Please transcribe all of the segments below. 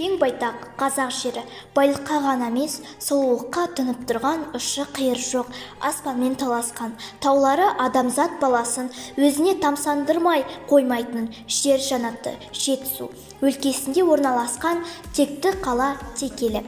Кең байтақ қазақ жері байлыққа ғана емес, сұлулыққа тұнып тұрған ұшы қиыр жоқ, аспанмен таласқан, таулары адамзат баласын өзіне тамсандырмай қоймайтын жер жаннаты Жетісу өлкесінде орналасқан текті қала Текелі.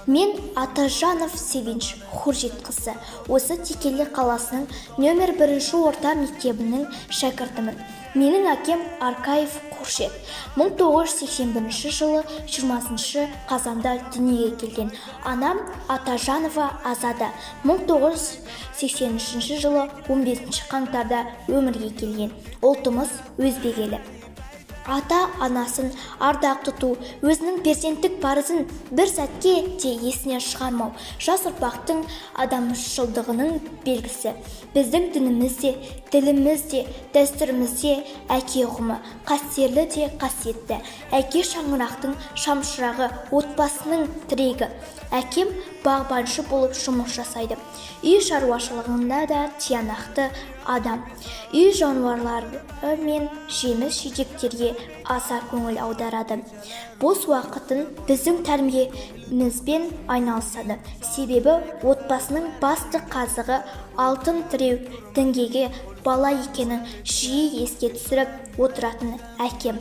Мен Атажанов Sevinç Хуржетқызы, осы Текелі қаласының нөмір 1 орта мектебінің шәкіртімін. Менің әкем Аркаев Қуршет 1981 жылы 20 қазанда дүниеге келген. Анам Атажанова Азада 1983 жылы 15 қаңтарда өмірге келген. Ұлтымыз өзбек елі. Ата-анасын ардақ тұту, өзінің перзенттік парызын бір сәтке де есінен шығармау, жас ұрпақтың адамшылдығының белгісі. Біздің дініміз де, тіліміз де, дәстүріміз де әке ұғымы, қастерлі де қасиетті. Әке шаңырақтың шамшырағы, отбасының тірегі. Әкем бағбаншы болып жұмыс жасайды. Үй шаруашылығында да тиянақты адам. Үй жануарлары мен жеміс-жидектерге аса көңіл аударады. Бос уақытын біздің тәрбиемізбен айналысады. Себебі отбасының басты қазығы алтын тіреу діңгегі бала екенін жиі еске түсіріп отыратын әкем.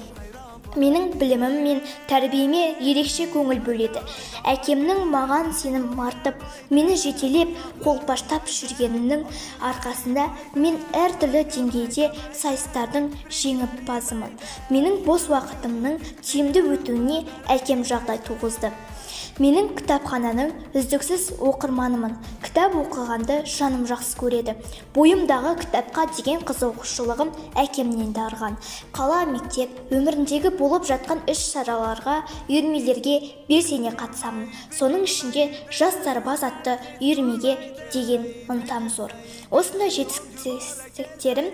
Менің білімім мен тәрбиеме ерекше көңіл бөледі. Әкемнің маған сенім артып, мені жетелеп, қолпаштап жүргенінің арқасында мен әртүрлі деңгейде сайыстардың жеңімпазымын. Менің бос уақытымның тиімді өтуіне әкем жағдай туғызды. Менің кітапхананың үздіксіз оқырманымын. Кітап оқығанды жаным жақсы көреді. Бойымдағы кітапқа деген қызығушылығым әкемнен дарыған. Қала, мектеп, өміріндегі болып жатқан іс-шараларға, үйірмелерге белсене қатысамын. Соның ішінде жас сарбаз атты үйірмеге деген ынтам зор. Осындай жетістіктерім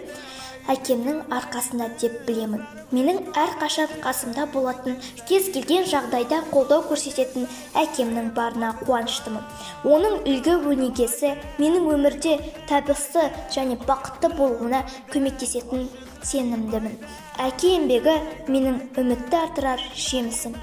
әкемнің арқасында деп білемін. Менің әрқашан қасымда болатын, кез келген жағдайда қолдау көрсететін әкемнің барына қуаныштымын. Оның үлгі өнегесі менің өмірде табысты және бақытты болуына көмектесетін сенімдімін. Әке еңбегі менің үмітті артырар жемісім.